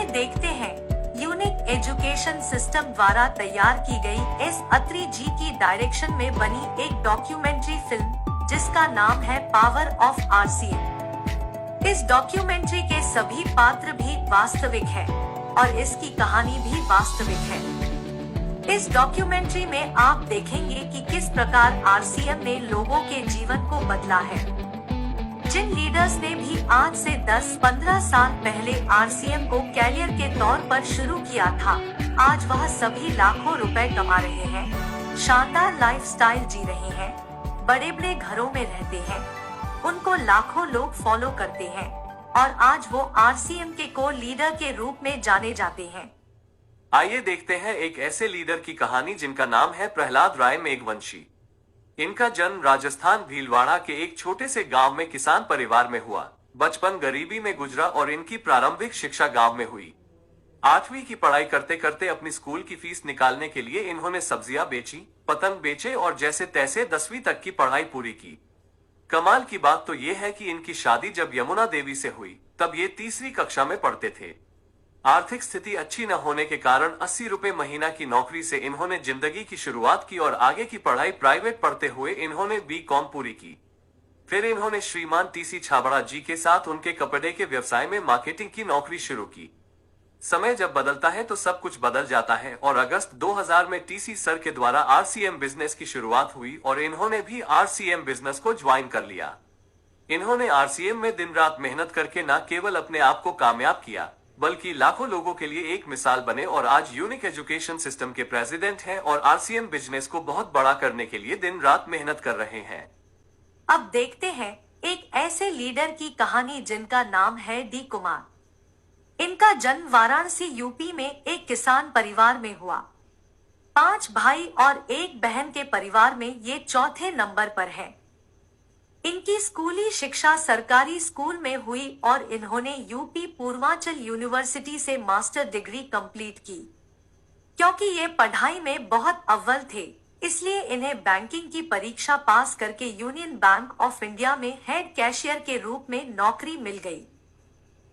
देखते हैं unique education system द्वारा तैयार की गई एस अत्री जी की डायरेक्शन में बनी एक डॉक्यूमेंट्री फिल्म जिसका नाम है पावर ऑफ आरसीएम। इस डॉक्यूमेंट्री के सभी पात्र भी वास्तविक है और इसकी कहानी भी वास्तविक है। इस डॉक्यूमेंट्री में आप देखेंगे कि किस प्रकार आरसीएम ने लोगों के जीवन को बदला है। जिन लीडर्स ने भी आज से 10-15 साल पहले आरसीएम को कैरियर के तौर पर शुरू किया था, आज वह सभी लाखों रुपए कमा रहे हैं, शानदार लाइफस्टाइल जी रहे हैं, बड़े बड़े घरों में रहते हैं, उनको लाखों लोग फॉलो करते हैं और आज वो आरसीएम के को लीडर के रूप में जाने जाते हैं। आइए देखते हैं एक ऐसे लीडर की कहानी जिनका नाम है प्रहलाद राय मेघवंशी। इनका जन्म राजस्थान भीलवाड़ा के एक छोटे से गांव में किसान परिवार में हुआ। बचपन गरीबी में गुजरा और इनकी प्रारंभिक शिक्षा गांव में हुई। 8वीं की पढ़ाई करते करते अपनी स्कूल की फीस निकालने के लिए इन्होंने सब्जियां बेची, पतंग बेचे और जैसे तैसे 10वीं तक की पढ़ाई पूरी की। कमाल की बात तो ये है कि इनकी शादी जब यमुना देवी से हुई तब ये 3वीं कक्षा में पढ़ते थे। आर्थिक स्थिति अच्छी न होने के कारण 80 रुपए महीना की नौकरी से इन्होंने जिंदगी की शुरुआत की और आगे की पढ़ाई प्राइवेट पढ़ते हुए इन्होंने बीकॉम पूरी की। फिर इन्होंने श्रीमान टीसी छाबड़ा जी के साथ उनके कपड़े के व्यवसाय में मार्केटिंग की नौकरी शुरू की। समय जब बदलता है तो सब कुछ बदल जाता है और अगस्त 2000 में टीसी सर के द्वारा आरसीएम बिजनेस की शुरुआत हुई और इन्होंने भी आरसीएम बिजनेस को ज्वाइन कर लिया। इन्होंने आरसीएम में दिन रात मेहनत करके न केवल अपने आप को कामयाब किया बल्कि लाखों लोगों के लिए एक मिसाल बने और आज यूनिक एजुकेशन सिस्टम के प्रेसिडेंट हैं और आरसीएम बिजनेस को बहुत बड़ा करने के लिए दिन रात मेहनत कर रहे हैं। अब देखते हैं एक ऐसे लीडर की कहानी जिनका नाम है डी कुमार। इनका जन्म वाराणसी यूपी में एक किसान परिवार में हुआ। 5 भाई और 1 बहन के परिवार में ये चौथे नंबर पर है। इनकी स्कूली शिक्षा सरकारी स्कूल में हुई और इन्होंने यूपी पूर्वांचल यूनिवर्सिटी से मास्टर डिग्री कंप्लीट की। क्योंकि ये पढ़ाई में बहुत अव्वल थे, इसलिए इन्हें बैंकिंग की परीक्षा पास करके यूनियन बैंक ऑफ इंडिया में हेड कैशियर के रूप में नौकरी मिल गई।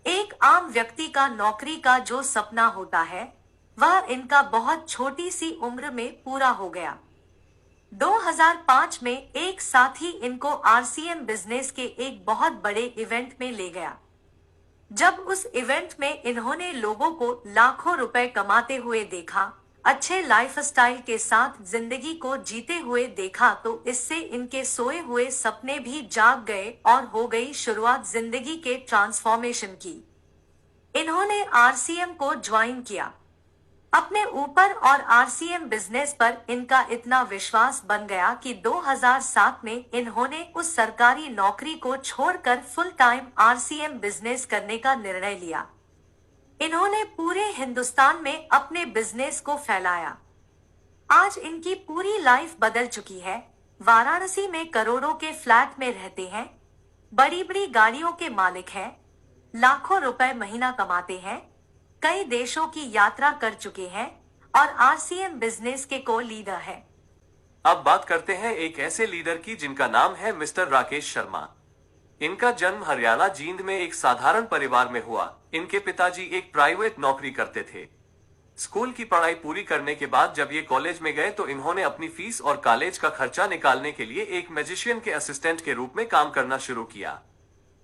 एक आम व्यक्ति का नौकरी का जो सपना होता है वह इनका बहुत छोटी सी उम्र में पूरा हो गया। 2005 में एक साथी इनको आरसीएम बिजनेस के एक बहुत बड़े इवेंट में ले गया। जब उस इवेंट में इन्होंने लोगों को लाखों रुपए कमाते हुए देखा, अच्छे लाइफस्टाइल के साथ जिंदगी को जीते हुए देखा, तो इससे इनके सोए हुए सपने भी जाग गए और हो गई शुरुआत जिंदगी के ट्रांसफॉर्मेशन की। इन्होंने आरसीएम को ज्वाइन किया। अपने ऊपर और आरसीएम बिजनेस पर इनका इतना विश्वास बन गया कि 2007 में इन्होंने उस सरकारी नौकरी को छोड़कर फुल टाइम आरसीएम बिजनेस करने का निर्णय लिया। इन्होंने पूरे हिंदुस्तान में अपने बिजनेस को फैलाया। आज इनकी पूरी लाइफ बदल चुकी है। वाराणसी में करोड़ों के फ्लैट में रहते हैं, बड़ी बड़ी गाड़ियों के मालिक हैं, लाखों रुपए महीना कमाते हैं, कई देशों की यात्रा कर चुके हैं और आरसीएम बिजनेस के को लीडर है। अब बात करते हैं एक ऐसे लीडर की जिनका नाम है मिस्टर राकेश शर्मा। इनका जन्म हरियाणा जींद में एक साधारण परिवार में हुआ। इनके पिताजी एक प्राइवेट नौकरी करते थे। स्कूल की पढ़ाई पूरी करने के बाद जब ये कॉलेज में गए तो इन्होंने अपनी फीस और कॉलेज का खर्चा निकालने के लिए एक मैजिशियन के असिस्टेंट के रूप में काम करना शुरू किया।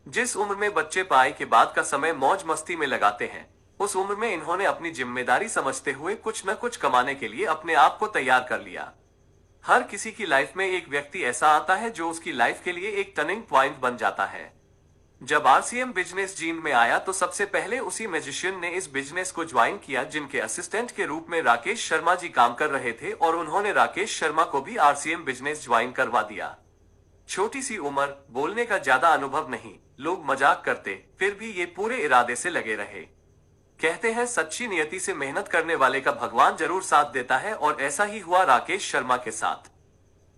जिस उम्र में बच्चे पढ़ाई के बाद का समय मौज मस्ती में लगाते हैं, उस उम्र में इन्होंने अपनी जिम्मेदारी समझते हुए कुछ न कुछ कमाने के लिए अपने आप को तैयार कर लिया। हर किसी की लाइफ में एक व्यक्ति ऐसा आता है जो उसकी लाइफ के लिए एक टर्निंग पॉइंट बन जाता है। जब आरसीएम बिजनेस जींद में आया तो सबसे पहले उसी मैजिशियन ने इस बिजनेस को ज्वाइन किया जिनके असिस्टेंट के रूप में राकेश शर्मा जी काम कर रहे थे और उन्होंने राकेश शर्मा को भी आरसीएम बिजनेस ज्वाइन करवा दिया। छोटी सी उम्र, बोलने का ज्यादा अनुभव नहीं, लोग मजाक करते, फिर भी ये पूरे इरादे से लगे रहे। कहते हैं सच्ची नियति से मेहनत करने वाले का भगवान जरूर साथ देता है और ऐसा ही हुआ राकेश शर्मा के साथ।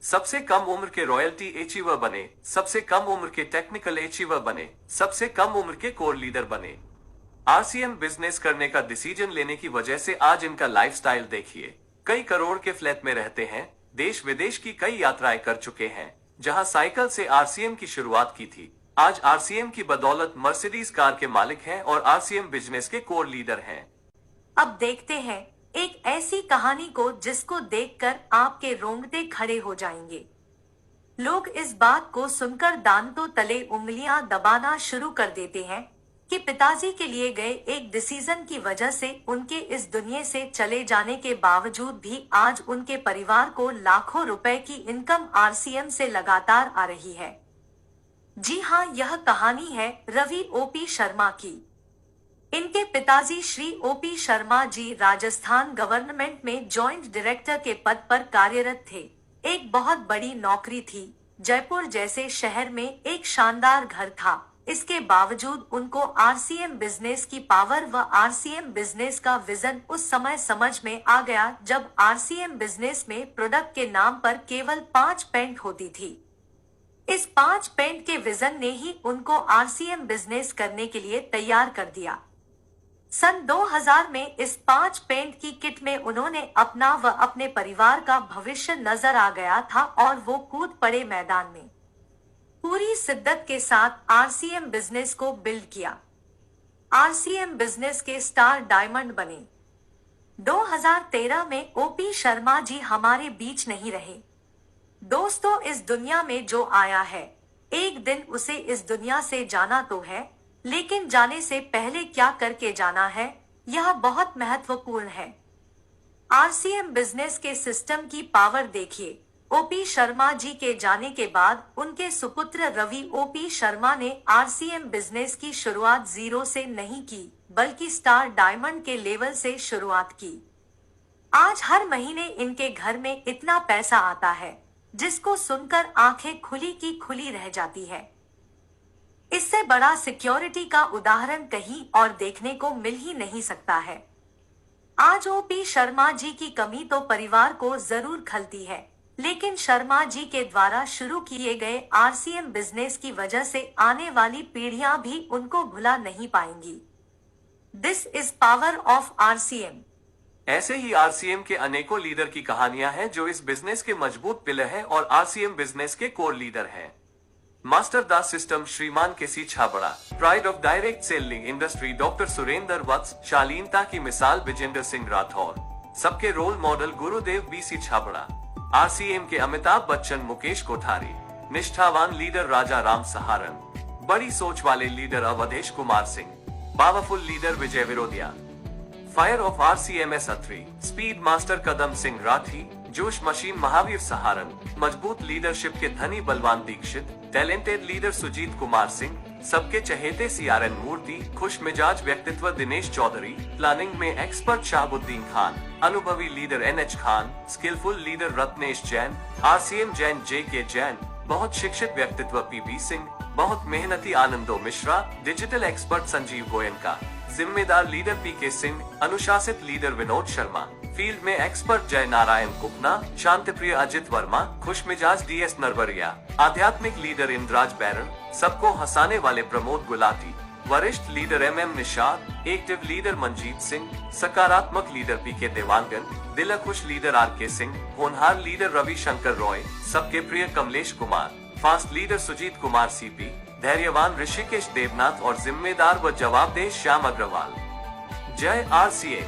सबसे कम उम्र के रॉयल्टी अचीवर बने, सबसे कम उम्र के टेक्निकल अचीवर बने, सबसे कम उम्र के कोर लीडर बने। आरसीएम बिजनेस करने का डिसीजन लेने की वजह से आज इनका लाइफस्टाइल देखिए। कई करोड़ के फ्लैट में रहते हैं, देश विदेश की कई यात्राएं कर चुके हैं। जहां साइकिल से आरसीएम की शुरुआत की थी, आज आरसीएम की बदौलत मर्सिडीज कार के मालिक हैं और आरसीएम बिजनेस के कोर लीडर हैं। अब देखते हैं एक ऐसी कहानी को जिसको देखकर आपके रोंगटे खड़े हो जाएंगे। लोग इस बात को सुनकर दांतों तले उंगलियां दबाना शुरू कर देते हैं कि पिताजी के लिए गए एक डिसीजन की वजह से उनके इस दुनिया से चले जाने के बावजूद भी आज उनके परिवार को लाखों रुपए की इनकम आरसीएम से लगातार आ रही है। जी हाँ, यह कहानी है रवि ओपी शर्मा की। इनके पिताजी श्री ओपी शर्मा जी राजस्थान गवर्नमेंट में जॉइंट डायरेक्टर के पद पर कार्यरत थे। एक बहुत बड़ी नौकरी थी। जयपुर जैसे शहर में एक शानदार घर था। इसके बावजूद उनको आरसीएम बिजनेस की पावर व आरसीएम बिजनेस का विजन उस समय समझ में आ गया जब आरसीएम बिजनेस में प्रोडक्ट के नाम पर केवल 5 पेंट होती थी। इस 5 पेंट के विजन ने ही उनको आरसीएम बिजनेस करने के लिए तैयार कर दिया। सन 2000 में इस 5 पेंट की किट में उन्होंने अपना व अपने परिवार का भविष्य नजर आ गया था और वो कूद पड़े मैदान में। पूरी शिद्दत के साथ आरसीएम बिजनेस को बिल्ड किया। आरसीएम बिजनेस के स्टार डायमंड बने। 2013 में ओपी शर्मा जी हमारे बीच नहीं रहे। दोस्तों, इस दुनिया में जो आया है एक दिन उसे इस दुनिया से जाना तो है, लेकिन जाने से पहले क्या करके जाना है यह बहुत महत्वपूर्ण है। आरसीएम बिजनेस के सिस्टम की पावर देखिए। ओपी शर्मा जी के जाने के बाद उनके सुपुत्र रवि ओपी शर्मा ने आरसीएम बिजनेस की शुरुआत जीरो से नहीं की बल्कि स्टार डायमंड के लेवल से शुरुआत की। आज हर महीने इनके घर में इतना पैसा आता है जिसको सुनकर आंखें खुली की खुली रह जाती है। इससे बड़ा सिक्योरिटी का उदाहरण कहीं और देखने को मिल ही नहीं सकता है। आज ओपी शर्मा जी की कमी तो परिवार को जरूर खलती है, लेकिन शर्मा जी के द्वारा शुरू किए गए आरसीएम बिजनेस की वजह से आने वाली पीढ़ियां भी उनको भुला नहीं पाएंगी। This is power of RCM. ऐसे ही आरसीएम के अनेकों लीडर की कहानियां हैं जो इस बिजनेस के मजबूत पिलर हैं और आरसीएम बिजनेस के कोर लीडर हैं। मास्टर दास सिस्टम श्रीमान KC Chhabra, pride of direct selling industry doctor Surendra Vats, शालीनता की मिसाल विजेंद्र सिंह राठौर, सबके रोल मॉडल गुरुदेव बीसी छाबड़ा, आरसीएम के अमिताभ बच्चन मुकेश कोठारी, निष्ठावान लीडर राजा राम सहारन, बड़ी सोच वाले leader Awadhesh Kumar Singh, powerful leader Vijay Virodhiya, fire of RCM's Atri, speed master Kadam Singh Rathi, जोश मशीन महावीर सहारन, मजबूत लीडरशिप के धनी बलवान दीक्षित, टैलेंटेड लीडर सुजीत कुमार सिंह, सबके चहेते सीआरएन मूर्ति, खुश मिजाज व्यक्तित्व दिनेश चौधरी, प्लानिंग में एक्सपर्ट शाहबुद्दीन खान, अनुभवी leader NH Khan, skillful leader Ratnesh Jain, RCM Jain JK Jain, बहुत शिक्षित व्यक्तित्व पीबी सिंह, बहुत मेहनती आनंदो मिश्रा, डिजिटल एक्सपर्ट संजीव गोयनका, जिम्मेदार लीडर पीके सिंह, अनुशासित लीडर विनोद शर्मा, फील्ड में एक्सपर्ट जय नारायण कुपना, शांतिप्रिय अजित वर्मा, खुशमिजाज डीएस नरवरिया, आध्यात्मिक लीडर इंद्राज बैरन, सबको हंसाने वाले प्रमोद गुलाटी, वरिष्ठ leader MM Nishad, active leader Manjeet Singh, सकारात्मक लीडर पीके देवांगन, दिलखुश लीडर आरके सिंह, होनहार लीडर रविशंकर रॉय, सबके प्रिय Kamlesh Kumar, fast leader Sujeet Kumar CP, धैर्यवान ऋषिकेश देवनाथ और जिम्मेदार व जवाबदेह श्याम अग्रवाल। जय आरसीए।